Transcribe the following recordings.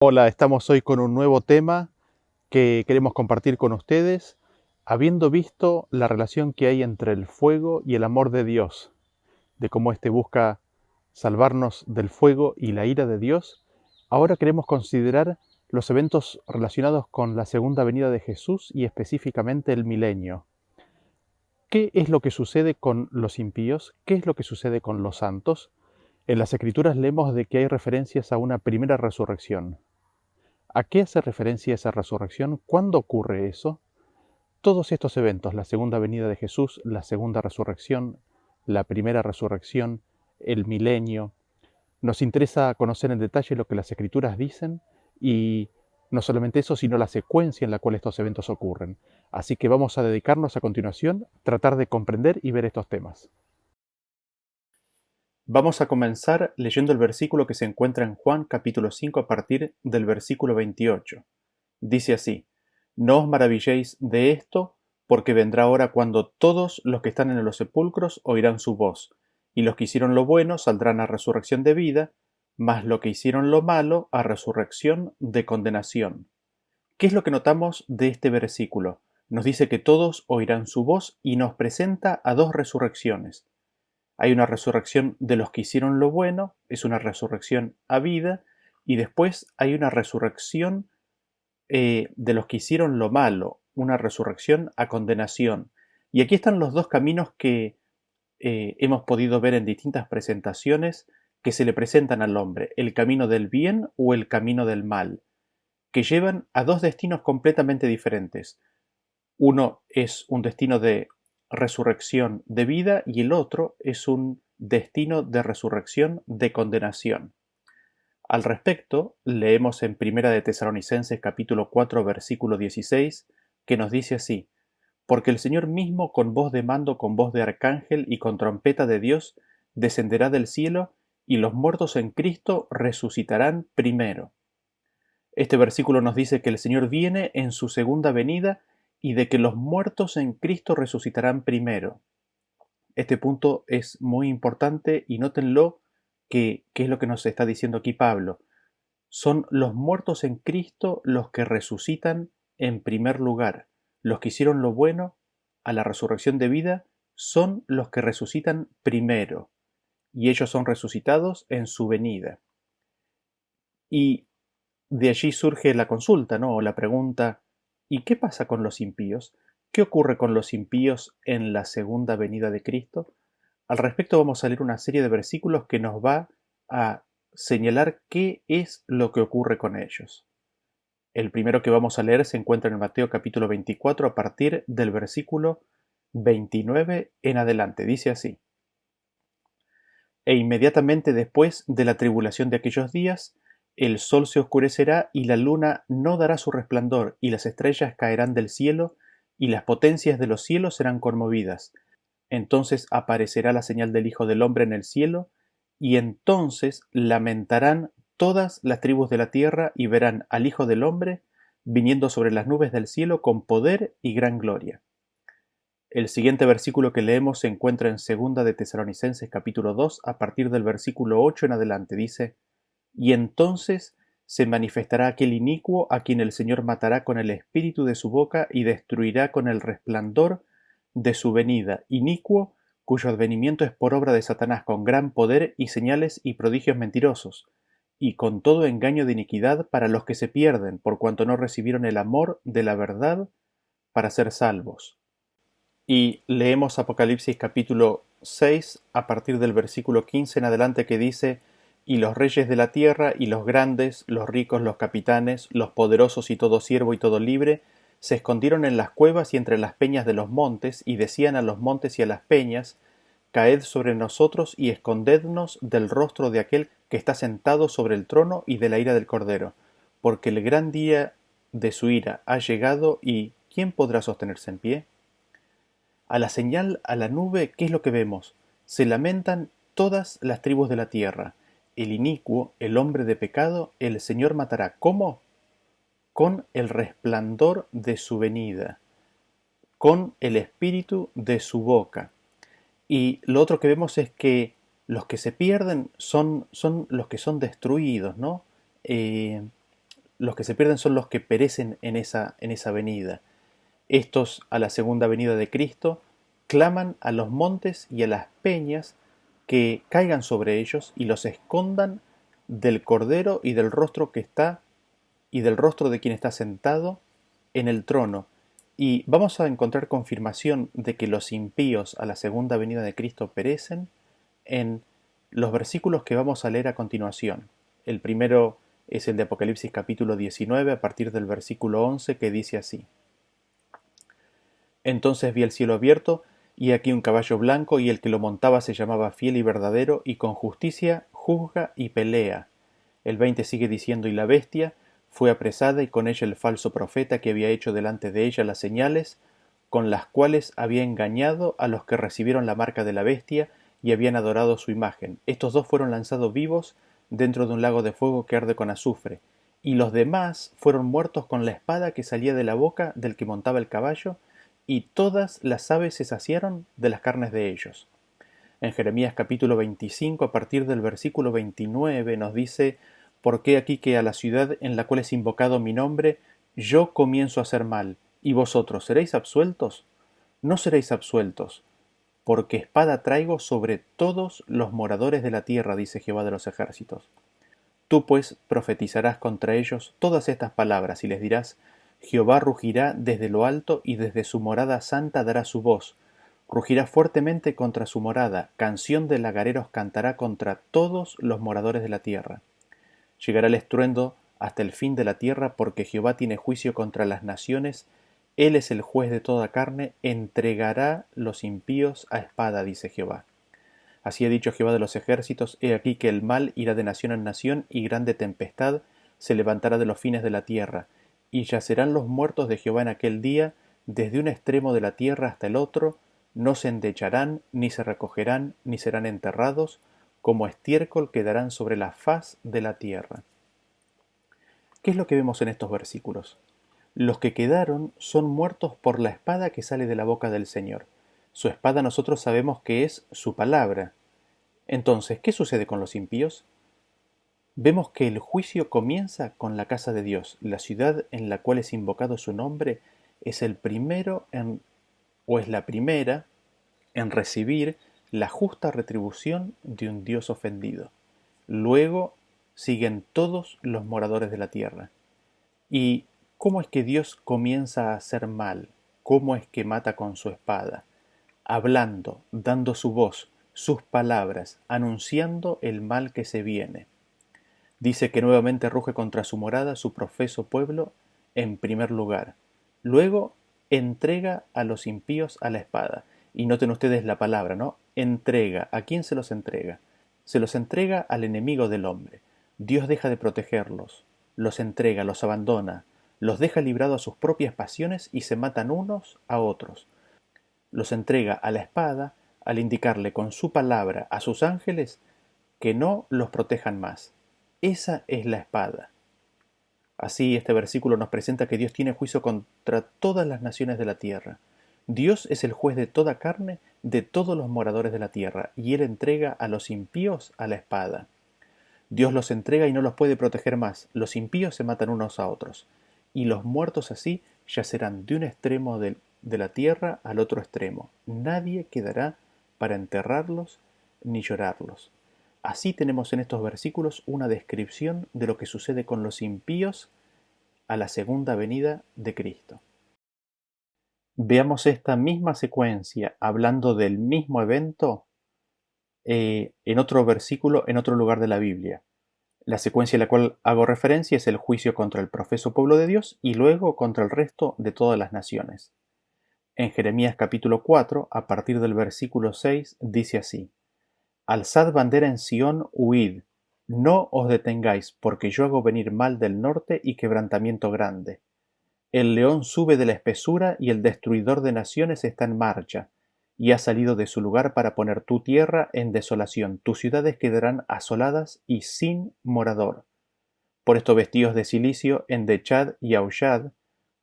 Hola, estamos hoy con un nuevo tema que queremos compartir con ustedes, habiendo visto la relación que hay entre el fuego y el amor de Dios, de cómo éste busca salvarnos del fuego y la ira de Dios. Ahora queremos considerar los eventos relacionados con la segunda venida de Jesús y específicamente el milenio. ¿Qué es lo que sucede con los impíos? ¿Qué es lo que sucede con los santos? En las Escrituras leemos de que hay referencias a una primera resurrección. ¿A qué hace referencia esa resurrección? ¿Cuándo ocurre eso? Todos estos eventos, la segunda venida de Jesús, la segunda resurrección, la primera resurrección, el milenio, nos interesa conocer en detalle lo que las Escrituras dicen y no solamente eso, sino la secuencia en la cual estos eventos ocurren. Así que vamos a dedicarnos a continuación a tratar de comprender y ver estos temas. Vamos a comenzar leyendo el versículo que se encuentra en Juan capítulo 5 a partir del versículo 28. Dice así: No os maravilléis de esto, porque vendrá hora cuando todos los que están en los sepulcros oirán su voz, y los que hicieron lo bueno saldrán a resurrección de vida, mas los que hicieron lo malo a resurrección de condenación. ¿Qué es lo que notamos de este versículo? Nos dice que todos oirán su voz y nos presenta a dos resurrecciones. Hay una resurrección de los que hicieron lo bueno, es una resurrección a vida, y después hay una resurrección de los que hicieron lo malo, una resurrección a condenación. Y aquí están los dos caminos que hemos podido ver en distintas presentaciones que se le presentan al hombre, el camino del bien o el camino del mal, que llevan a dos destinos completamente diferentes. Uno es un destino de resurrección de vida y el otro es un destino de resurrección de condenación. Al respecto, leemos en Primera de Tesalonicenses capítulo 4 versículo 16, que nos dice así: Porque el Señor mismo con voz de mando, con voz de arcángel y con trompeta de Dios, descenderá del cielo, y los muertos en Cristo resucitarán primero. Este versículo nos dice que el Señor viene en su segunda venida y de que los muertos en Cristo resucitarán primero. Este punto es muy importante y nótenlo que es lo que nos está diciendo aquí Pablo. Son los muertos en Cristo los que resucitan en primer lugar. Los que hicieron lo bueno a la resurrección de vida son los que resucitan primero, y ellos son resucitados en su venida. Y de allí surge la consulta, ¿no? O la pregunta: ¿y qué pasa con los impíos? ¿Qué ocurre con los impíos en la segunda venida de Cristo? Al respecto vamos a leer una serie de versículos que nos va a señalar qué es lo que ocurre con ellos. El primero que vamos a leer se encuentra en Mateo capítulo 24 a partir del versículo 29 en adelante. Dice así: E inmediatamente después de la tribulación de aquellos días, el sol se oscurecerá y la luna no dará su resplandor, y las estrellas caerán del cielo, y las potencias de los cielos serán conmovidas. Entonces aparecerá la señal del Hijo del Hombre en el cielo, y entonces lamentarán todas las tribus de la tierra y verán al Hijo del Hombre viniendo sobre las nubes del cielo con poder y gran gloria. El siguiente versículo que leemos se encuentra en segunda de Tesalonicenses capítulo 2 a partir del versículo 8 en adelante. Dice: Y entonces se manifestará aquel inicuo a quien el Señor matará con el espíritu de su boca y destruirá con el resplandor de su venida, inicuo cuyo advenimiento es por obra de Satanás con gran poder y señales y prodigios mentirosos, y con todo engaño de iniquidad para los que se pierden, por cuanto no recibieron el amor de la verdad para ser salvos. Y leemos Apocalipsis capítulo 6 a partir del versículo 15 en adelante, que dice: Y los reyes de la tierra y los grandes, los ricos, los capitanes, los poderosos y todo siervo y todo libre, se escondieron en las cuevas y entre las peñas de los montes, y decían a los montes y a las peñas: Caed sobre nosotros y escondednos del rostro de aquel que está sentado sobre el trono y de la ira del Cordero, porque el gran día de su ira ha llegado, y ¿quién podrá sostenerse en pie? A la señal, a la nube, ¿qué es lo que vemos? Se lamentan todas las tribus de la tierra. El inicuo, el hombre de pecado, el Señor matará. ¿Cómo? Con el resplandor de su venida, con el espíritu de su boca. Y lo otro que vemos es que los que se pierden son los que son destruidos, ¿no? los que se pierden son los que perecen en esa venida. Estos, a la segunda venida de Cristo, claman a los montes y a las peñas que caigan sobre ellos y los escondan del Cordero y del rostro que está y del rostro de quien está sentado en el trono. Y vamos a encontrar confirmación de que los impíos a la segunda venida de Cristo perecen en los versículos que vamos a leer a continuación. El primero es el de Apocalipsis capítulo 19 a partir del versículo 11, que dice así: Entonces vi el cielo abierto, y aquí un caballo blanco, y el que lo montaba se llamaba Fiel y Verdadero, y con justicia juzga y pelea. El 20 sigue diciendo: Y la bestia fue apresada, y con ella el falso profeta, que había hecho delante de ella las señales, con las cuales había engañado a los que recibieron la marca de la bestia y habían adorado su imagen. Estos dos fueron lanzados vivos dentro de un lago de fuego que arde con azufre, y los demás fueron muertos con la espada que salía de la boca del que montaba el caballo, y todas las aves se saciaron de las carnes de ellos. En Jeremías capítulo 25, a partir del versículo 29, nos dice: Porque aquí que a la ciudad en la cual es invocado mi nombre, yo comienzo a hacer mal, y vosotros ¿seréis absueltos? No seréis absueltos, porque espada traigo sobre todos los moradores de la tierra, dice Jehová de los ejércitos. Tú pues profetizarás contra ellos todas estas palabras, y les dirás: Jehová rugirá desde lo alto, y desde su morada santa dará su voz. Rugirá fuertemente contra su morada, canción de lagareros cantará contra todos los moradores de la tierra. Llegará el estruendo hasta el fin de la tierra, porque Jehová tiene juicio contra las naciones, Él es el juez de toda carne, entregará los impíos a espada, dice Jehová. Así ha dicho Jehová de los ejércitos: He aquí que el mal irá de nación en nación, y grande tempestad se levantará de los fines de la tierra, y yacerán los muertos de Jehová en aquel día, desde un extremo de la tierra hasta el otro, no se endecharán, ni se recogerán, ni serán enterrados, como estiércol quedarán sobre la faz de la tierra. ¿Qué es lo que vemos en estos versículos? Los que quedaron son muertos por la espada que sale de la boca del Señor. Su espada nosotros sabemos que es su palabra. Entonces, ¿qué sucede con los impíos? Vemos que el juicio comienza con la casa de Dios. La ciudad en la cual es invocado su nombre es el primero o es la primera en recibir la justa retribución de un Dios ofendido. Luego siguen todos los moradores de la tierra. ¿Y cómo es que Dios comienza a hacer mal? ¿Cómo es que mata con su espada? Hablando, dando su voz, sus palabras, anunciando el mal que se viene. Dice que nuevamente ruge contra su morada, su profeso pueblo, en primer lugar. Luego entrega a los impíos a la espada. Y noten ustedes la palabra, ¿no? Entrega. ¿A quién se los entrega? Se los entrega al enemigo del hombre. Dios deja de protegerlos, los entrega, los abandona, los deja librados a sus propias pasiones y se matan unos a otros. Los entrega a la espada al indicarle con su palabra a sus ángeles que no los protejan más. Esa es la espada. Así este versículo nos presenta que Dios tiene juicio contra todas las naciones de la tierra. Dios es el juez de toda carne, de todos los moradores de la tierra, y Él entrega a los impíos a la espada. Dios los entrega y no los puede proteger más. Los impíos se matan unos a otros, y los muertos así yacerán de un extremo de la tierra al otro extremo. Nadie quedará para enterrarlos ni llorarlos. Así tenemos en estos versículos una descripción de lo que sucede con los impíos a la segunda venida de Cristo. Veamos esta misma secuencia hablando del mismo evento en otro versículo, en otro lugar de la Biblia. La secuencia a la cual hago referencia es el juicio contra el profeso pueblo de Dios y luego contra el resto de todas las naciones. En Jeremías capítulo 4, a partir del versículo 6, dice así: Alzad bandera en Sión, huid, no os detengáis, porque yo hago venir mal del norte y quebrantamiento grande. El león sube de la espesura y el destruidor de naciones está en marcha, y ha salido de su lugar para poner tu tierra en desolación. Tus ciudades quedarán asoladas y sin morador. Por esto vestíos de cilicio, endechad y aullad,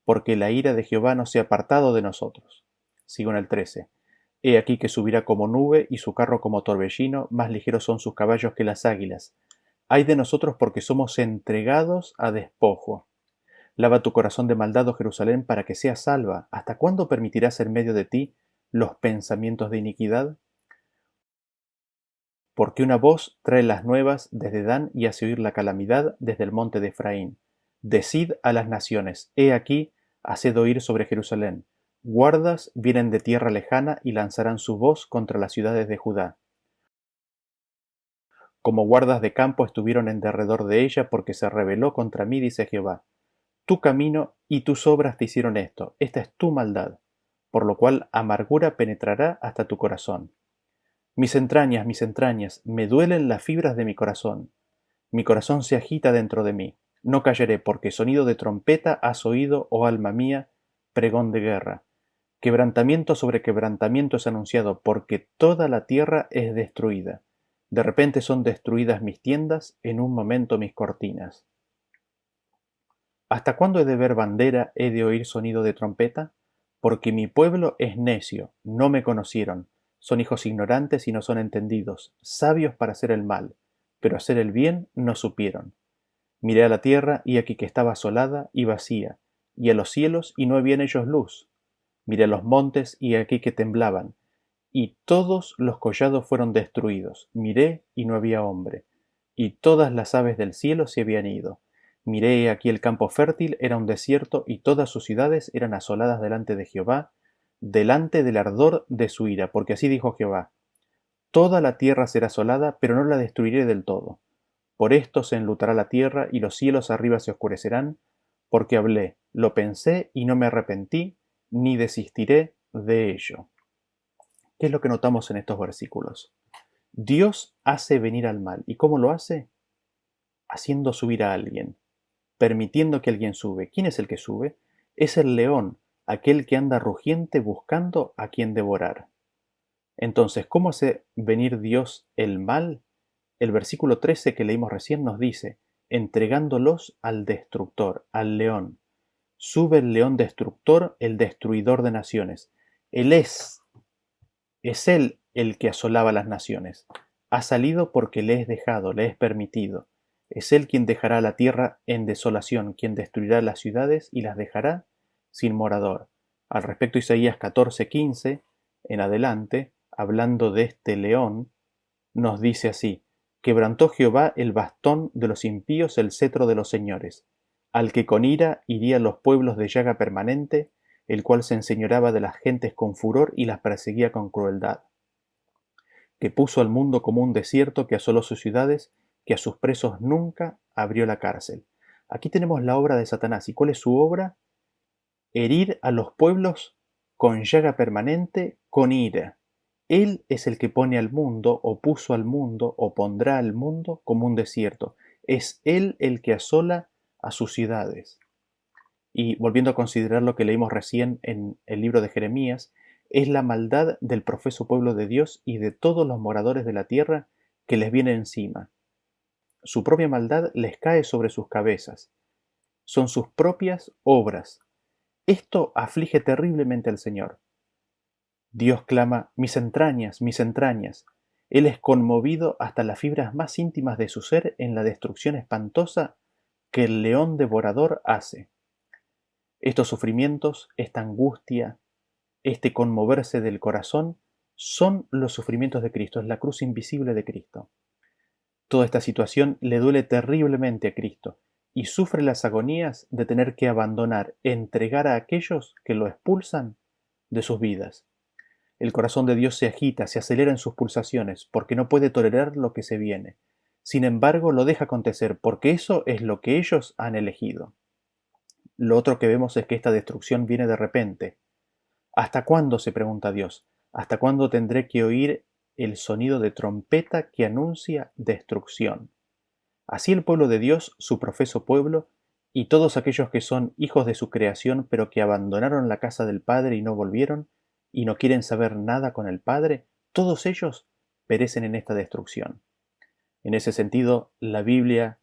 porque la ira de Jehová no se ha apartado de nosotros. Sigo en el 13. He aquí que subirá como nube y su carro como torbellino, más ligeros son sus caballos que las águilas. Ay de nosotros porque somos entregados a despojo. Lava tu corazón de maldad, oh Jerusalén, para que seas salva. ¿Hasta cuándo permitirás en medio de ti los pensamientos de iniquidad? Porque una voz trae las nuevas desde Dan y hace oír la calamidad desde el monte de Efraín. Decid a las naciones, he aquí, haced oír sobre Jerusalén. Guardas vienen de tierra lejana y lanzarán su voz contra las ciudades de Judá. Como guardas de campo estuvieron en derredor de ella, porque se rebeló contra mí, dice Jehová. Tu camino y tus obras te hicieron esto, esta es tu maldad, por lo cual amargura penetrará hasta tu corazón. Mis entrañas, me duelen las fibras de mi corazón se agita dentro de mí. No callaré, porque sonido de trompeta has oído, oh alma mía, pregón de guerra. Quebrantamiento sobre quebrantamiento es anunciado, porque toda la tierra es destruida. De repente son destruidas mis tiendas, en un momento mis cortinas. ¿Hasta cuándo he de ver bandera, he de oír sonido de trompeta? Porque mi pueblo es necio, no me conocieron, son hijos ignorantes y no son entendidos, sabios para hacer el mal, pero hacer el bien no supieron. Miré a la tierra, y aquí que estaba asolada y vacía, y a los cielos, y no había en ellos luz. Miré a los montes, y aquí que temblaban, y todos los collados fueron destruidos. Miré, y no había hombre, y todas las aves del cielo se habían ido. Miré, aquí el campo fértil era un desierto, y todas sus ciudades eran asoladas delante de Jehová, delante del ardor de su ira, porque así dijo Jehová: Toda la tierra será asolada, pero no la destruiré del todo. Por esto se enlutará la tierra, y los cielos arriba se oscurecerán, porque hablé, lo pensé, y no me arrepentí, ni desistiré de ello. ¿Qué es lo que notamos en estos versículos? Dios hace venir al mal. ¿Y cómo lo hace? Haciendo subir a alguien, permitiendo que alguien sube. ¿Quién es el que sube? Es el león, aquel que anda rugiente buscando a quien devorar. Entonces, ¿cómo hace venir Dios el mal? El versículo 13 que leímos recién nos dice, entregándolos al destructor, al león. Sube el león destructor, el destruidor de naciones. Él es él el que asolaba las naciones. Ha salido porque le es dejado, le es permitido. Es él quien dejará la tierra en desolación, quien destruirá las ciudades y las dejará sin morador. Al respecto, Isaías 14:15 en adelante, hablando de este león, nos dice así: Quebrantó Jehová el bastón de los impíos, el cetro de los señores, al que con ira hiría los pueblos de llaga permanente, el cual se enseñoreaba de las gentes con furor y las perseguía con crueldad, que puso al mundo como un desierto, que asoló sus ciudades, que a sus presos nunca abrió la cárcel. Aquí tenemos la obra de Satanás. ¿Y cuál es su obra? Herir a los pueblos con llaga permanente, con ira. Él es el que pone al mundo, o puso al mundo, o pondrá al mundo como un desierto. Es Él el que asola a sus ciudades. Y volviendo a considerar lo que leímos recién en el libro de Jeremías, es la maldad del profeso pueblo de Dios y de todos los moradores de la tierra que les viene encima. Su propia maldad les cae sobre sus cabezas. Son sus propias obras. Esto aflige terriblemente al Señor. Dios clama, mis entrañas, mis entrañas. Él es conmovido hasta las fibras más íntimas de su ser en la destrucción espantosa que el león devorador hace. Estos sufrimientos, esta angustia, este conmoverse del corazón, son los sufrimientos de Cristo, es la cruz invisible de Cristo. Toda esta situación le duele terriblemente a Cristo y sufre las agonías de tener que abandonar, entregar a aquellos que lo expulsan de sus vidas. El corazón de Dios se agita, se acelera en sus pulsaciones, porque no puede tolerar lo que se viene. Sin embargo, lo deja acontecer, porque eso es lo que ellos han elegido. Lo otro que vemos es que esta destrucción viene de repente. ¿Hasta cuándo?, se pregunta Dios. ¿Hasta cuándo tendré que oír el sonido de trompeta que anuncia destrucción? Así el pueblo de Dios, su profeso pueblo, y todos aquellos que son hijos de su creación, pero que abandonaron la casa del Padre y no volvieron, y no quieren saber nada con el Padre, todos ellos perecen en esta destrucción. En ese sentido, la Biblia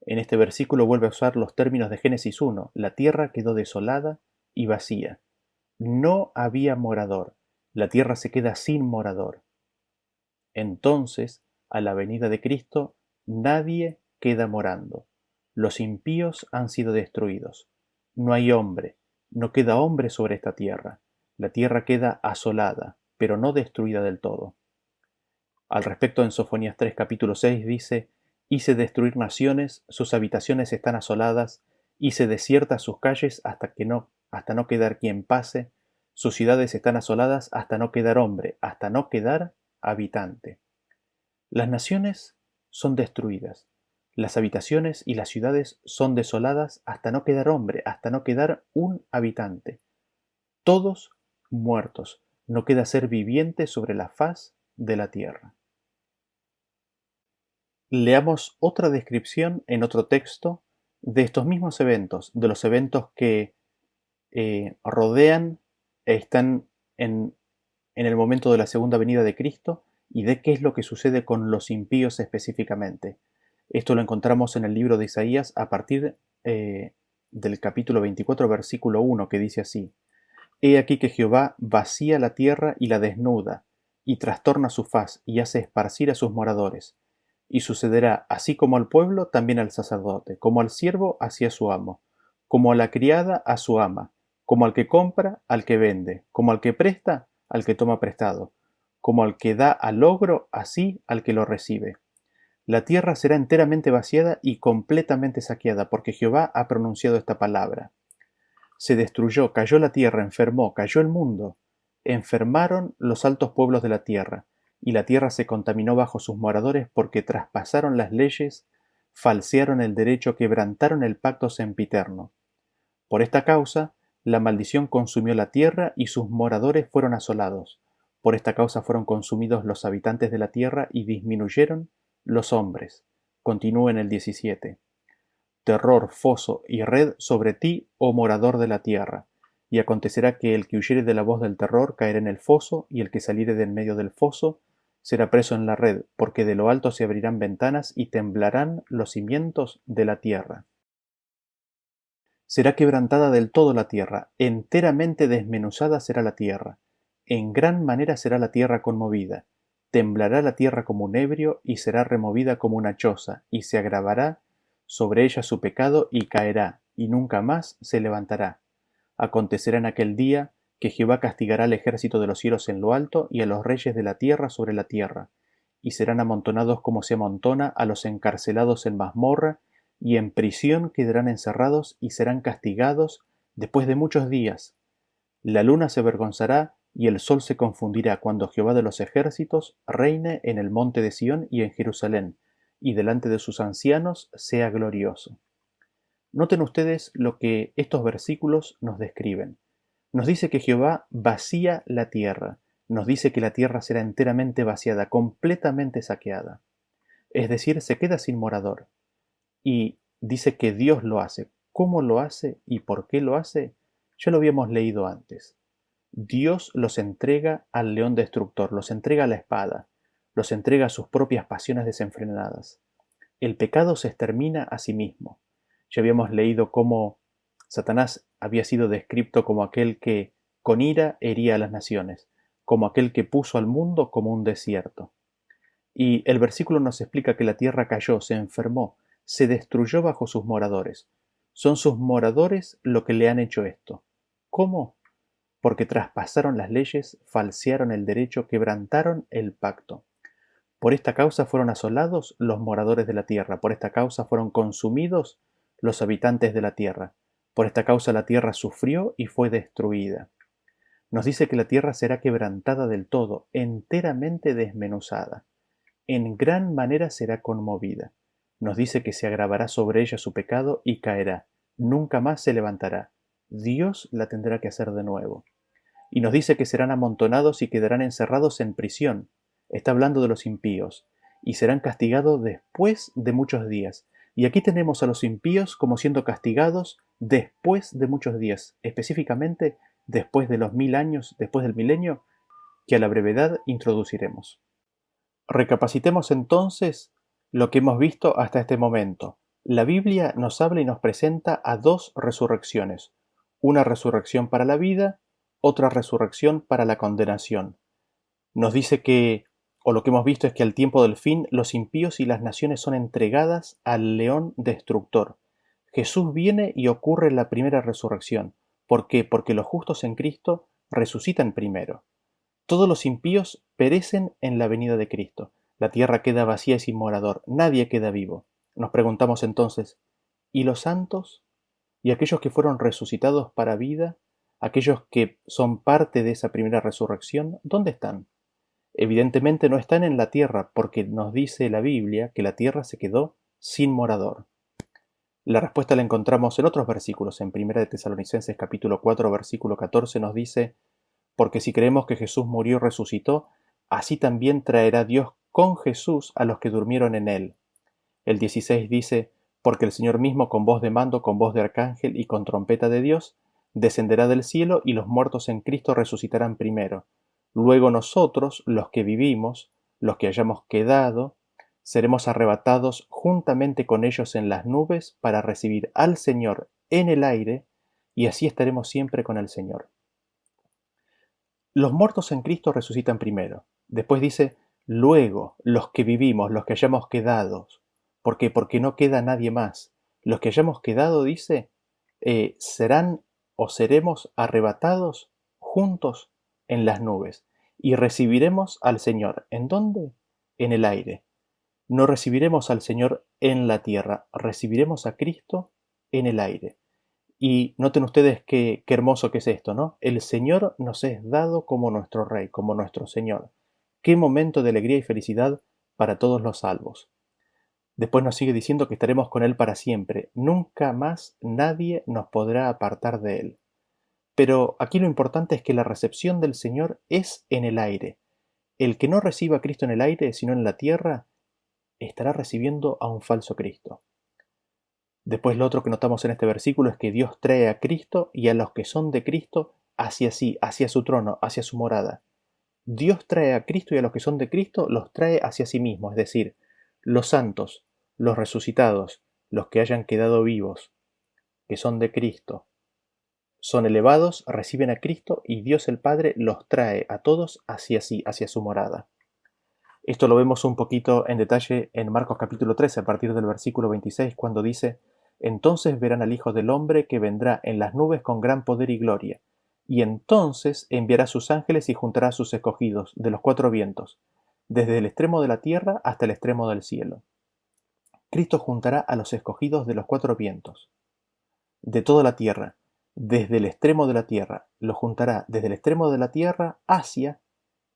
en este versículo vuelve a usar los términos de Génesis 1. La tierra quedó desolada y vacía. No había morador. La tierra se queda sin morador. Entonces, a la venida de Cristo, nadie queda morando. Los impíos han sido destruidos. No hay hombre, no queda hombre sobre esta tierra. La tierra queda asolada, pero no destruida del todo. Al respecto, en Sofonías 3, capítulo 6 dice: Hice destruir naciones, sus habitaciones están asoladas, hice desiertas sus calles hasta no quedar quien pase, sus ciudades están asoladas hasta no quedar hombre, hasta no quedar habitante. Las naciones son destruidas, las habitaciones y las ciudades son desoladas hasta no quedar hombre, hasta no quedar un habitante. Todos muertos, no queda ser viviente sobre la faz de la tierra. Leamos otra descripción en otro texto de estos mismos eventos, de los eventos que rodean están en el momento de la segunda venida de Cristo y de qué es lo que sucede con los impíos específicamente. Esto lo encontramos en el libro de Isaías a partir del capítulo 24, versículo 1, que dice así: He aquí que Jehová vacía la tierra y la desnuda, y trastorna su faz, y hace esparcir a sus moradores. Y sucederá así como al pueblo, también al sacerdote, como al siervo hacia su amo, como a la criada a su ama, como al que compra al que vende, como al que presta al que toma prestado, como al que da al logro, así al que lo recibe. La tierra será enteramente vaciada y completamente saqueada, porque Jehová ha pronunciado esta palabra. Se destruyó, cayó la tierra, enfermó, cayó el mundo. Enfermaron los altos pueblos de la tierra, y la tierra se contaminó bajo sus moradores porque traspasaron las leyes, falsearon el derecho, quebrantaron el pacto sempiterno. Por esta causa, la maldición consumió la tierra y sus moradores fueron asolados. Por esta causa fueron consumidos los habitantes de la tierra y disminuyeron los hombres. Continúa en el 17. Terror, foso y red sobre ti, oh morador de la tierra. Y acontecerá que el que huyere de la voz del terror caerá en el foso, y el que saliere de en medio del foso será preso en la red, porque de lo alto se abrirán ventanas y temblarán los cimientos de la tierra. Será quebrantada del todo la tierra, enteramente desmenuzada será la tierra. En gran manera será la tierra conmovida. Temblará la tierra como un ebrio, y será removida como una choza, y se agravará sobre ella su pecado, y caerá, y nunca más se levantará. Acontecerá en aquel día que Jehová castigará al ejército de los cielos en lo alto, y a los reyes de la tierra sobre la tierra, y serán amontonados como se amontona a los encarcelados en mazmorra, y en prisión quedarán encerrados, y serán castigados después de muchos días. La luna se avergonzará, y el sol se confundirá, cuando Jehová de los ejércitos reine en el monte de Sión y en Jerusalén, y delante de sus ancianos sea glorioso. Noten ustedes lo que estos versículos nos describen. Nos dice que Jehová vacía la tierra, nos dice que la tierra será enteramente vaciada, completamente saqueada. Es decir, se queda sin morador. Y dice que Dios lo hace. ¿Cómo lo hace y por qué lo hace? Ya lo habíamos leído antes. Dios los entrega al león destructor, los entrega a la espada, los entrega a sus propias pasiones desenfrenadas. El pecado se extermina a sí mismo. Ya habíamos leído cómo Satanás había sido descrito como aquel que con ira hería a las naciones, como aquel que puso al mundo como un desierto. Y el versículo nos explica que la tierra cayó, se enfermó, se destruyó bajo sus moradores. Son sus moradores lo que le han hecho esto. ¿Cómo? Porque traspasaron las leyes, falsearon el derecho, quebrantaron el pacto. Por esta causa fueron asolados los moradores de la tierra, por esta causa fueron consumidos los habitantes de la tierra, por esta causa la tierra sufrió y fue destruida. Nos dice que la tierra será quebrantada del todo, enteramente desmenuzada. En gran manera será conmovida. Nos dice que se agravará sobre ella su pecado y caerá. Nunca más se levantará. Dios la tendrá que hacer de nuevo. Y nos dice que serán amontonados y quedarán encerrados en prisión. Está hablando de los impíos. Y serán castigados después de muchos días. Y aquí tenemos a los impíos como siendo castigados después de muchos días, específicamente después de los 1000 años, después del milenio, que a la brevedad introduciremos. Recapacitemos entonces lo que hemos visto hasta este momento. La Biblia nos habla y nos presenta a dos resurrecciones, una resurrección para la vida, otra resurrección para la condenación. Nos dice que o lo que hemos visto es que al tiempo del fin los impíos y las naciones son entregadas al león destructor. Jesús viene y ocurre la primera resurrección. ¿Por qué? Porque los justos en Cristo resucitan primero. Todos los impíos perecen en la venida de Cristo. La tierra queda vacía y sin morador. Nadie queda vivo. Nos preguntamos entonces, ¿y los santos? ¿Y aquellos que fueron resucitados para vida? ¿Aquellos que son parte de esa primera resurrección? ¿Dónde están? Evidentemente no están en la tierra, porque nos dice la Biblia que la tierra se quedó sin morador. La respuesta la encontramos en otros versículos. En 1 de Tesalonicenses capítulo 4, versículo 14 nos dice: porque si creemos que Jesús murió y resucitó, así también traerá Dios con Jesús a los que durmieron en él. El 16 dice: porque el Señor mismo con voz de mando, con voz de arcángel y con trompeta de Dios, descenderá del cielo, y los muertos en Cristo resucitarán primero. Luego nosotros, los que vivimos, los que hayamos quedado, seremos arrebatados juntamente con ellos en las nubes para recibir al Señor en el aire, y así estaremos siempre con el Señor. Los muertos en Cristo resucitan primero. Después dice, luego los que vivimos, los que hayamos quedado. ¿Por qué? Porque no queda nadie más. Los que hayamos quedado, dice, serán o seremos arrebatados juntos en las nubes y recibiremos al Señor. ¿En dónde? En el aire. No recibiremos al Señor en la tierra, recibiremos a Cristo en el aire. Y noten ustedes qué hermoso que es esto, ¿no? El Señor nos es dado como nuestro Rey, como nuestro Señor. Qué momento de alegría y felicidad para todos los salvos. Después nos sigue diciendo que estaremos con Él para siempre. Nunca más nadie nos podrá apartar de Él. Pero aquí lo importante es que la recepción del Señor es en el aire. El que no reciba a Cristo en el aire, sino en la tierra, estará recibiendo a un falso Cristo. Después lo otro que notamos en este versículo es que Dios trae a Cristo y a los que son de Cristo hacia sí, hacia su trono, hacia su morada. Dios trae a Cristo y a los que son de Cristo los trae hacia sí mismo, es decir, los santos, los resucitados, los que hayan quedado vivos, que son de Cristo, son elevados, reciben a Cristo y Dios el Padre los trae a todos hacia sí, hacia su morada. Esto lo vemos un poquito en detalle en Marcos capítulo 13, a partir del versículo 26, cuando dice: entonces verán al Hijo del Hombre que vendrá en las nubes con gran poder y gloria, y entonces enviará sus ángeles y juntará a sus escogidos de los cuatro vientos, desde el extremo de la tierra hasta el extremo del cielo. Cristo juntará a los escogidos de los cuatro vientos, de toda la tierra, desde el extremo de la tierra, los juntará desde el extremo de la tierra hacia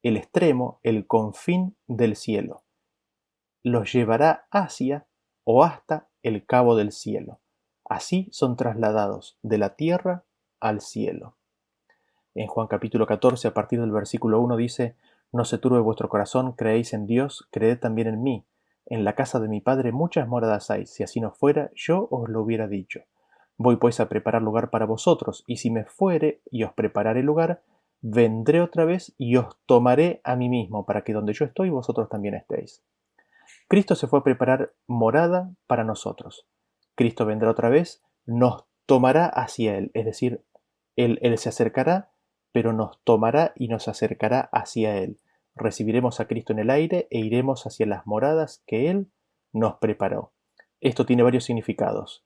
el extremo, el confín del cielo. Los llevará hacia o hasta el cabo del cielo. Así son trasladados de la tierra al cielo. En Juan capítulo 14, a partir del versículo 1 dice: no se turbe vuestro corazón, creéis en Dios, creed también en mí. En la casa de mi Padre muchas moradas hay, si así no fuera, yo os lo hubiera dicho. Voy pues a preparar lugar para vosotros, y si me fuere y os prepararé lugar, vendré otra vez y os tomaré a mí mismo, para que donde yo estoy vosotros también estéis. Cristo se fue a preparar morada para nosotros. Cristo vendrá otra vez, nos tomará hacia Él, es decir, Él se acercará, pero nos tomará y nos acercará hacia Él. Recibiremos a Cristo en el aire e iremos hacia las moradas que Él nos preparó. Esto tiene varios significados.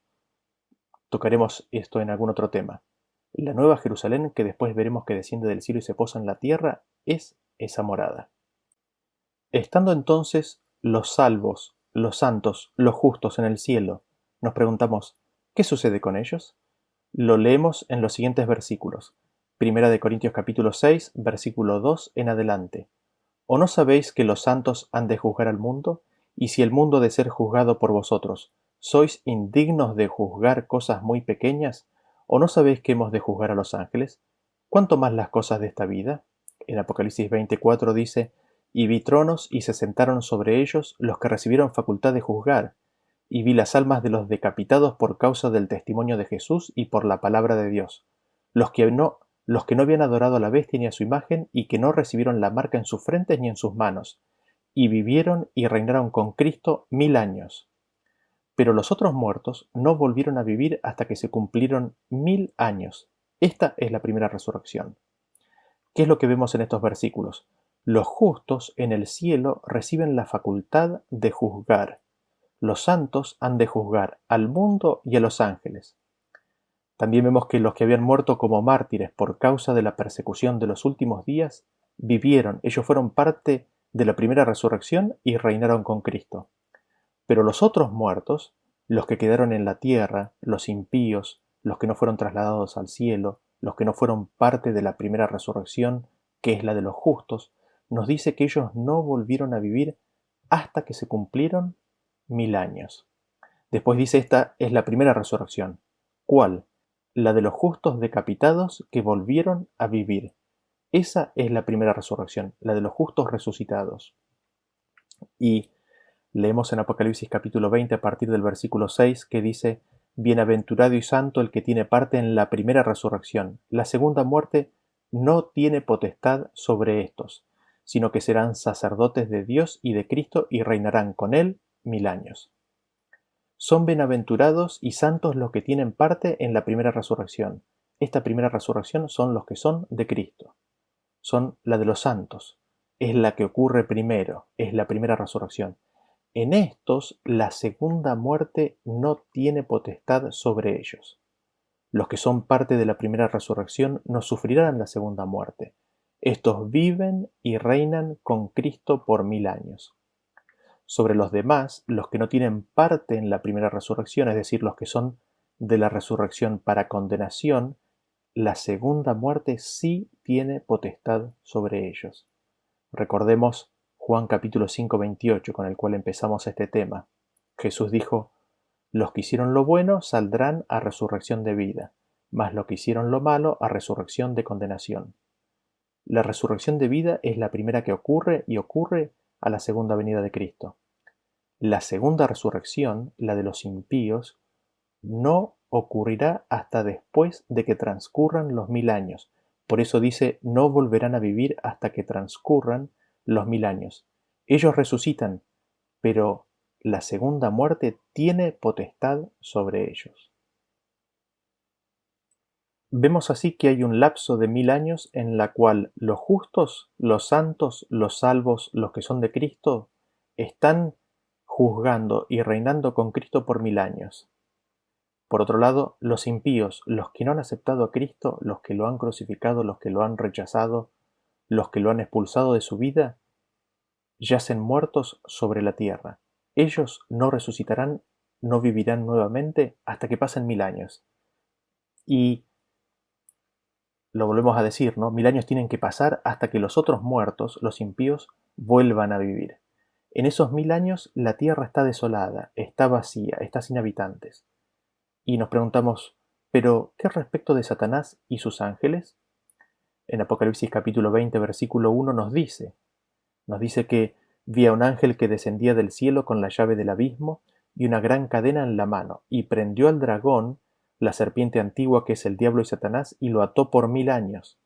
Tocaremos esto en algún otro tema. La nueva Jerusalén, que después veremos que desciende del cielo y se posa en la tierra, es esa morada. Estando entonces los salvos, los santos, los justos en el cielo, nos preguntamos, ¿qué sucede con ellos? Lo leemos en los siguientes versículos. 1 Corintios capítulo 6, versículo 2 en adelante. ¿O no sabéis que los santos han de juzgar al mundo? Y si el mundo ha de ser juzgado por vosotros, ¿sois indignos de juzgar cosas muy pequeñas? ¿O no sabéis que hemos de juzgar a los ángeles? ¿Cuánto más las cosas de esta vida? En Apocalipsis 24 dice: y vi tronos y se sentaron sobre ellos los que recibieron facultad de juzgar, y vi las almas de los decapitados por causa del testimonio de Jesús y por la palabra de Dios, los que no habían adorado a la bestia ni a su imagen, y que no recibieron la marca en sus frentes ni en sus manos, y vivieron y reinaron con Cristo 1000 años. Pero los otros muertos no volvieron a vivir hasta que se cumplieron 1000 años. Esta es la primera resurrección. ¿Qué es lo que vemos en estos versículos? Los justos en el cielo reciben la facultad de juzgar. Los santos han de juzgar al mundo y a los ángeles. También vemos que los que habían muerto como mártires por causa de la persecución de los últimos días, vivieron, ellos fueron parte de la primera resurrección y reinaron con Cristo. Pero los otros muertos, los que quedaron en la tierra, los impíos, los que no fueron trasladados al cielo, los que no fueron parte de la primera resurrección, que es la de los justos, nos dice que ellos no volvieron a vivir hasta que se cumplieron 1000 años. Después dice, esta es la primera resurrección. ¿Cuál? La de los justos decapitados que volvieron a vivir. Esa es la primera resurrección, la de los justos resucitados. Y leemos en Apocalipsis capítulo 20 a partir del versículo 6 que dice: Bienaventurado y santo el que tiene parte en la primera resurrección. La segunda muerte no tiene potestad sobre estos, sino que serán sacerdotes de Dios y de Cristo y reinarán con él 1000 años. Son bienaventurados y santos los que tienen parte en la primera resurrección. Esta primera resurrección son los que son de Cristo. Son la de los santos. Es la que ocurre primero, es la primera resurrección. En estos, la segunda muerte no tiene potestad sobre ellos. Los que son parte de la primera resurrección no sufrirán la segunda muerte. Estos viven y reinan con Cristo por 1000 años. Sobre los demás, los que no tienen parte en la primera resurrección, es decir, los que son de la resurrección para condenación, la segunda muerte sí tiene potestad sobre ellos. Recordemos Juan capítulo 5, 28, con el cual empezamos este tema. Jesús dijo: Los que hicieron lo bueno saldrán a resurrección de vida, mas los que hicieron lo malo a resurrección de condenación. La resurrección de vida es la primera que ocurre y ocurre a la segunda venida de Cristo. La segunda resurrección, la de los impíos, no ocurrirá hasta después de que transcurran los 1000 años. Por eso dice, no volverán a vivir hasta que transcurran los 1000 años. Ellos resucitan, pero la segunda muerte tiene potestad sobre ellos. Vemos así que hay un lapso de 1000 años en la cual los justos, los santos, los salvos, los que son de Cristo, están juzgando y reinando con Cristo por 1000 años. Por otro lado, los impíos, los que no han aceptado a Cristo, los que lo han crucificado, los que lo han rechazado, los que lo han expulsado de su vida, yacen muertos sobre la tierra. Ellos no resucitarán, no vivirán nuevamente hasta que pasen 1000 años. Y lo volvemos a decir, ¿no? 1000 años tienen que pasar hasta que los otros muertos, los impíos, vuelvan a vivir. En esos 1000 años la tierra está desolada, está vacía, está sin habitantes. Y nos preguntamos, ¿pero qué respecto de Satanás y sus ángeles? En Apocalipsis capítulo 20, versículo 1 nos dice que vi a un ángel que descendía del cielo con la llave del abismo y una gran cadena en la mano, y prendió al dragón, la serpiente antigua que es el diablo y Satanás, y lo ató por 1000 años,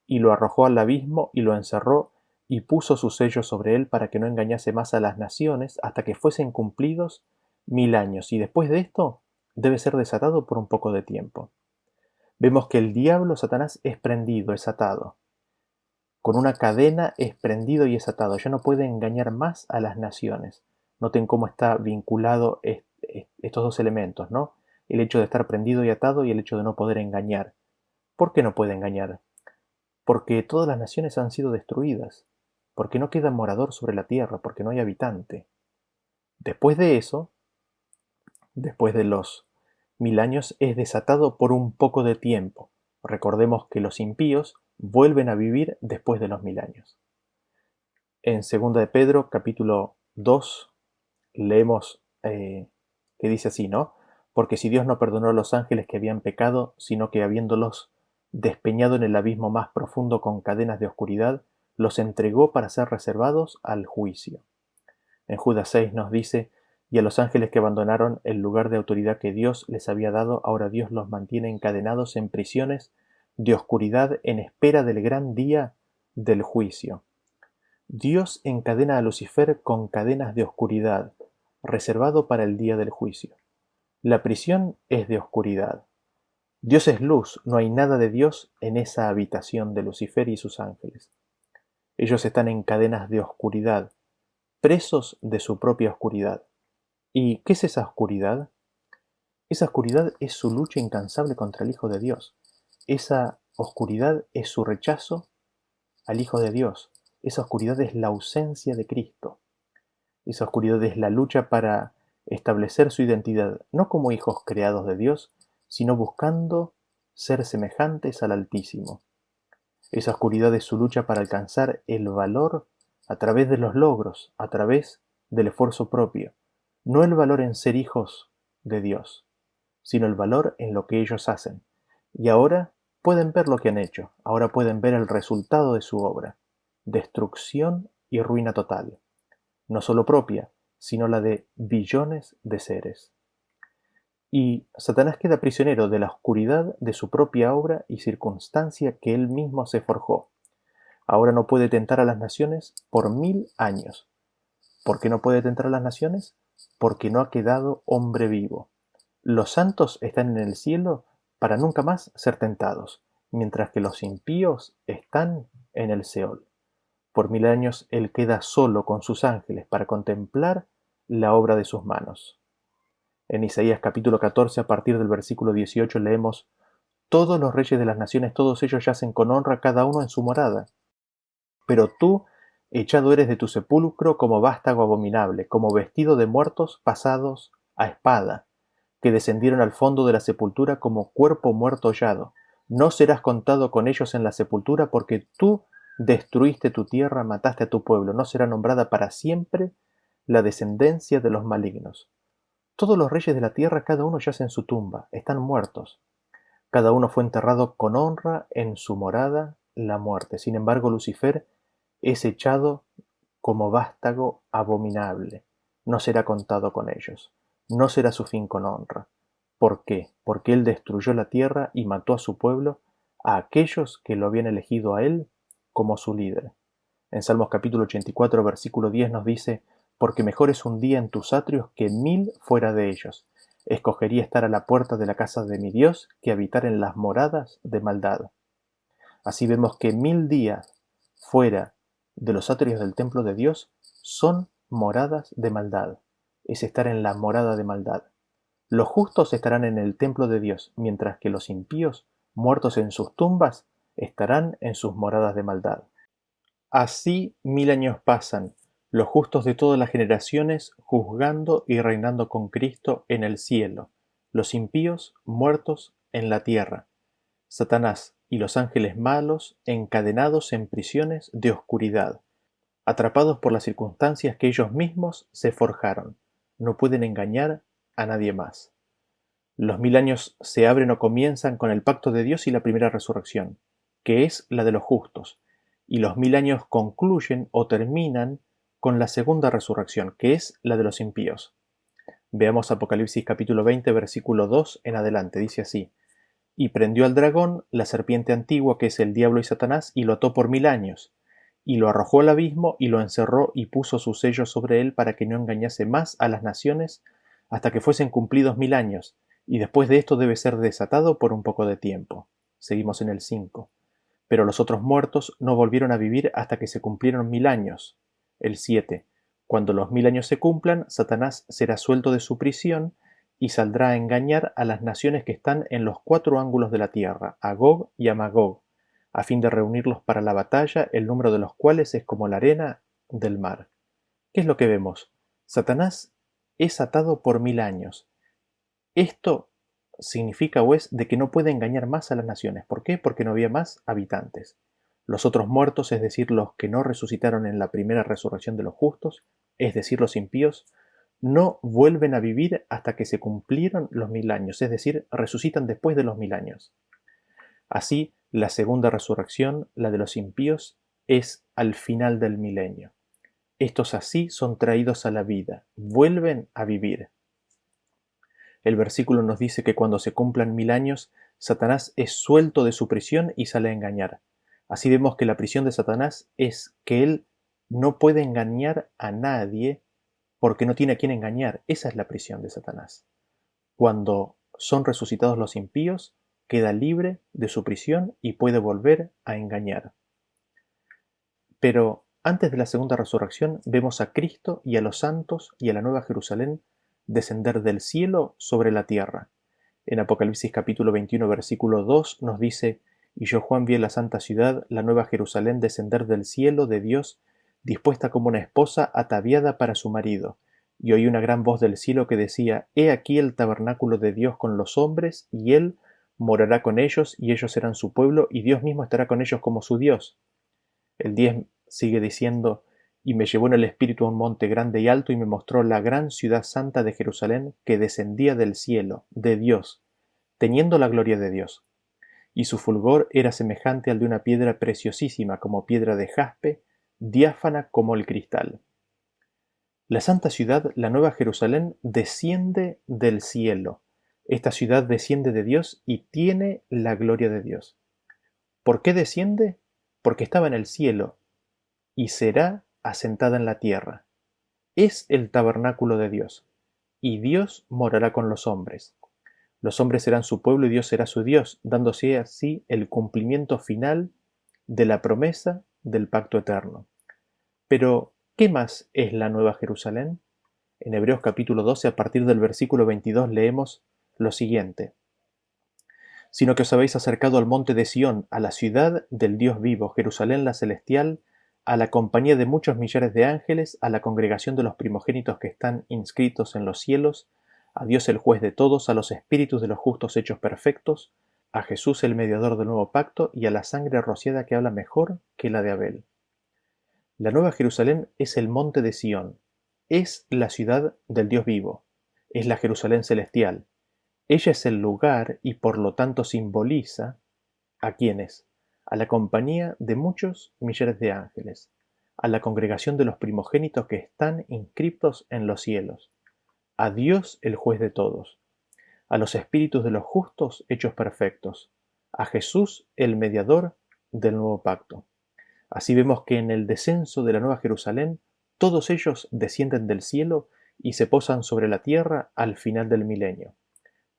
y lo arrojó al abismo y lo encerró, y puso su sello sobre él para que no engañase más a las naciones hasta que fuesen cumplidos 1000 años, y después de esto debe ser desatado por un poco de tiempo. Vemos que el diablo, Satanás, es prendido, es atado. Con una cadena es prendido y es atado. Ya no puede engañar más a las naciones. Noten cómo está vinculado estos dos elementos, ¿no? El hecho de estar prendido y atado y el hecho de no poder engañar. ¿Por qué no puede engañar? Porque todas las naciones han sido destruidas. Porque no queda morador sobre la tierra, porque no hay habitante. Después de eso, después de los 1000 años, es desatado por un poco de tiempo. Recordemos que los impíos vuelven a vivir después de los 1000 años. En 2 de Pedro, capítulo 2, leemos que dice así, ¿no? Porque si Dios no perdonó a los ángeles que habían pecado, sino que habiéndolos despeñado en el abismo más profundo con cadenas de oscuridad, los entregó para ser reservados al juicio. En Judas 6 nos dice, y a los ángeles que abandonaron el lugar de autoridad que Dios les había dado, ahora Dios los mantiene encadenados en prisiones de oscuridad en espera del gran día del juicio. Dios encadena a Lucifer con cadenas de oscuridad, reservado para el día del juicio. La prisión es de oscuridad. Dios es luz, no hay nada de Dios en esa habitación de Lucifer y sus ángeles. Ellos están en cadenas de oscuridad, presos de su propia oscuridad. ¿Y qué es esa oscuridad? Esa oscuridad es su lucha incansable contra el Hijo de Dios. Esa oscuridad es su rechazo al Hijo de Dios. Esa oscuridad es la ausencia de Cristo. Esa oscuridad es la lucha para establecer su identidad, no como hijos creados de Dios, sino buscando ser semejantes al Altísimo. Esa oscuridad es su lucha para alcanzar el valor a través de los logros, a través del esfuerzo propio. No el valor en ser hijos de Dios, sino el valor en lo que ellos hacen. Y ahora pueden ver lo que han hecho, ahora pueden ver el resultado de su obra: destrucción y ruina total, no solo propia, sino la de billones de seres. Y Satanás queda prisionero de la oscuridad de su propia obra y circunstancia que él mismo se forjó. Ahora no puede tentar a las naciones por 1000 años. ¿Por qué no puede tentar a las naciones? Porque no ha quedado hombre vivo. Los santos están en el cielo para nunca más ser tentados, mientras que los impíos están en el Seol. Por 1000 años él queda solo con sus ángeles para contemplar la obra de sus manos. En Isaías capítulo 14, a partir del versículo 18, leemos: Todos los reyes de las naciones, todos ellos yacen con honra, cada uno en su morada. Pero tú, echado eres de tu sepulcro como vástago abominable, como vestido de muertos pasados a espada, que descendieron al fondo de la sepultura como cuerpo muerto hollado. No serás contado con ellos en la sepultura, porque tú destruiste tu tierra, mataste a tu pueblo. No será nombrada para siempre la descendencia de los malignos. Todos los reyes de la tierra, cada uno yace en su tumba, están muertos. Cada uno fue enterrado con honra en su morada, la muerte. Sin embargo, Lucifer es echado como vástago abominable. No será contado con ellos. No será su fin con honra. ¿Por qué? Porque él destruyó la tierra y mató a su pueblo, a aquellos que lo habían elegido a él como su líder. En Salmos capítulo 84, versículo 10 nos dice: Porque mejor es un día en tus atrios que 1000 fuera de ellos. Escogería estar a la puerta de la casa de mi Dios que habitar en las moradas de maldad. Así vemos que 1000 días fuera de los atrios del templo de Dios son moradas de maldad. Es estar en la morada de maldad. Los justos estarán en el templo de Dios, mientras que los impíos, muertos en sus tumbas, estarán en sus moradas de maldad. Así 1000 años pasan, los justos de todas las generaciones juzgando y reinando con Cristo en el cielo, los impíos muertos en la tierra, Satanás y los ángeles malos encadenados en prisiones de oscuridad, atrapados por las circunstancias que ellos mismos se forjaron. No pueden engañar a nadie más. Los 1000 años se abren o comienzan con el pacto de Dios y la primera resurrección, que es la de los justos, y los 1000 años concluyen o terminan con la segunda resurrección, que es la de los impíos. Veamos Apocalipsis capítulo 20, versículo 2 en adelante. Dice así: Y prendió al dragón, la serpiente antigua, que es el diablo y Satanás, y lo ató por 1000 años, y lo arrojó al abismo, y lo encerró, y puso su sello sobre él, para que no engañase más a las naciones, hasta que fuesen cumplidos 1000 años, y después de esto debe ser desatado por un poco de tiempo. Seguimos en el 5. Pero los otros muertos no volvieron a vivir hasta que se cumplieron 1000 años. El 7. Cuando los 1000 años se cumplan, Satanás será suelto de su prisión y saldrá a engañar a las naciones que están en los 4 ángulos de la tierra, a Gog y a Magog, a fin de reunirlos para la batalla, el número de los cuales es como la arena del mar. ¿Qué es lo que vemos? Satanás es atado por 1000 años. Esto significa o es de que no puede engañar más a las naciones. ¿Por qué? Porque no había más habitantes. Los otros muertos, es decir, los que no resucitaron en la primera resurrección de los justos, es decir, los impíos, no vuelven a vivir hasta que se cumplieron los 1000 años, es decir, resucitan después de los 1000 años. Así, la segunda resurrección, la de los impíos, es al final del milenio. Estos así son traídos a la vida, vuelven a vivir. El versículo nos dice que cuando se cumplan 1000 años, Satanás es suelto de su prisión y sale a engañar. Así vemos que la prisión de Satanás es que él no puede engañar a nadie porque no tiene a quién engañar. Esa es la prisión de Satanás. Cuando son resucitados los impíos, queda libre de su prisión y puede volver a engañar. Pero antes de la segunda resurrección vemos a Cristo y a los santos y a la Nueva Jerusalén descender del cielo sobre la tierra. En Apocalipsis capítulo 21 versículo 2 nos dice: Y yo Juan vi en la santa ciudad, la Nueva Jerusalén, descender del cielo de Dios, dispuesta como una esposa ataviada para su marido. Y oí una gran voz del cielo que decía: He aquí el tabernáculo de Dios con los hombres, y Él morará con ellos, y ellos serán su pueblo, y Dios mismo estará con ellos como su Dios. El 10 sigue diciendo: Y me llevó en el espíritu a un monte grande y alto, y me mostró la gran ciudad santa de Jerusalén, que descendía del cielo, de Dios, teniendo la gloria de Dios. Y su fulgor era semejante al de una piedra preciosísima, como piedra de jaspe, diáfana como el cristal. La santa ciudad, la Nueva Jerusalén, desciende del cielo. Esta ciudad desciende de Dios y tiene la gloria de Dios. ¿Por qué desciende? Porque estaba en el cielo y será asentada en la tierra. Es el tabernáculo de Dios, y Dios morará con los hombres. Los hombres serán su pueblo y Dios será su Dios, dándose así el cumplimiento final de la promesa del pacto eterno. Pero, ¿qué más es la Nueva Jerusalén? En Hebreos capítulo 12, a partir del versículo 22, leemos lo siguiente: Sino que os habéis acercado al monte de Sión, a la ciudad del Dios vivo, Jerusalén la celestial, a la compañía de muchos millares de ángeles, a la congregación de los primogénitos que están inscritos en los cielos, a Dios el juez de todos, a los espíritus de los justos hechos perfectos, a Jesús el mediador del nuevo pacto, y a la sangre rociada que habla mejor que la de Abel. La Nueva Jerusalén es el monte de Sión, es la ciudad del Dios vivo, es la Jerusalén celestial. Ella es el lugar y por lo tanto simboliza ¿a quiénes? A la compañía de muchos millares de ángeles, a la congregación de los primogénitos que están inscriptos en los cielos, a Dios el juez de todos, a los espíritus de los justos hechos perfectos, a Jesús el mediador del nuevo pacto. Así vemos que en el descenso de la Nueva Jerusalén todos ellos descienden del cielo y se posan sobre la tierra al final del milenio.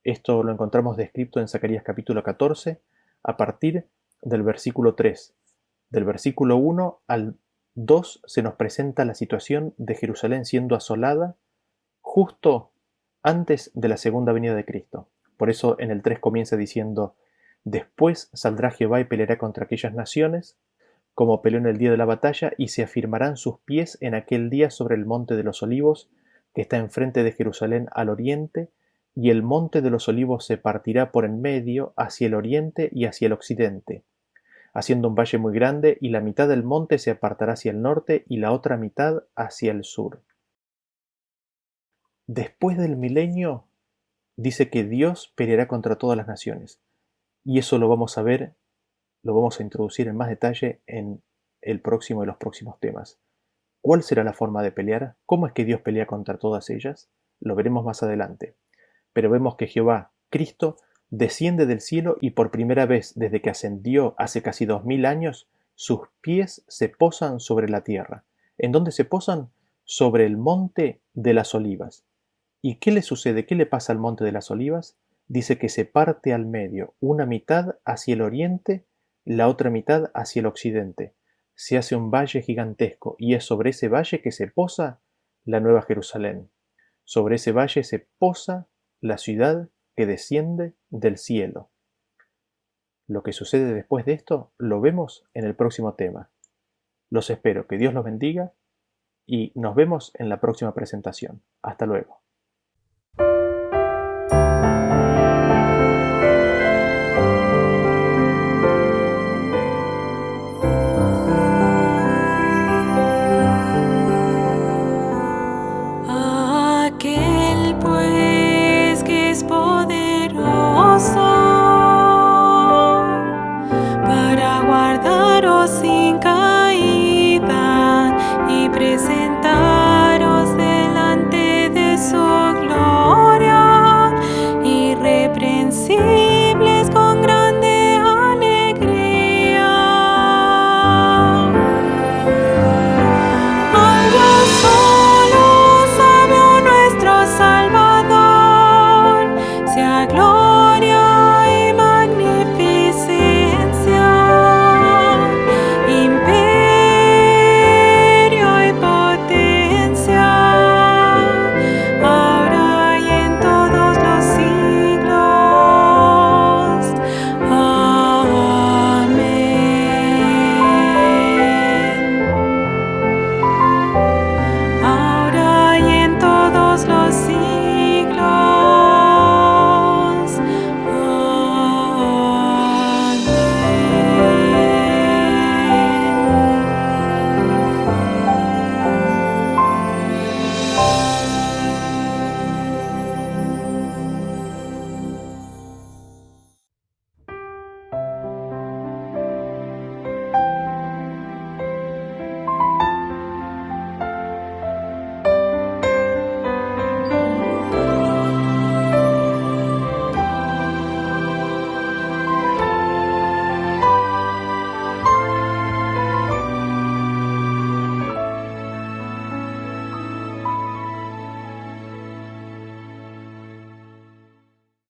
Esto lo encontramos descrito en Zacarías capítulo 14 a partir del versículo 3. Del versículo 1 al 2 se nos presenta la situación de Jerusalén siendo asolada justo antes de la segunda venida de Cristo. Por eso en el 3 comienza diciendo: Después saldrá Jehová y peleará contra aquellas naciones, como peleó en el día de la batalla, y se afirmarán sus pies en aquel día sobre el monte de los olivos, que está enfrente de Jerusalén al oriente, y el monte de los olivos se partirá por en medio hacia el oriente y hacia el occidente, haciendo un valle muy grande, y la mitad del monte se apartará hacia el norte y la otra mitad hacia el sur. Después del milenio, dice que Dios peleará contra todas las naciones, y eso lo vamos a ver, lo vamos a introducir en más detalle en el próximo de los próximos temas. ¿Cuál será la forma de pelear? ¿Cómo es que Dios pelea contra todas ellas? Lo veremos más adelante. Pero vemos que Jehová, Cristo, desciende del cielo y por primera vez desde que ascendió hace casi 2000 años, sus pies se posan sobre la tierra. ¿En dónde se posan? Sobre el monte de las olivas. ¿Y qué le sucede? ¿Qué le pasa al monte de las olivas? Dice que se parte al medio, una mitad hacia el oriente, la otra mitad hacia el occidente. Se hace un valle gigantesco y es sobre ese valle que se posa la Nueva Jerusalén. Sobre ese valle se posa la ciudad que desciende del cielo. Lo que sucede después de esto lo vemos en el próximo tema. Los espero, que Dios los bendiga y nos vemos en la próxima presentación. Hasta luego. Aquel pues que es poderoso para guardaros sin caer.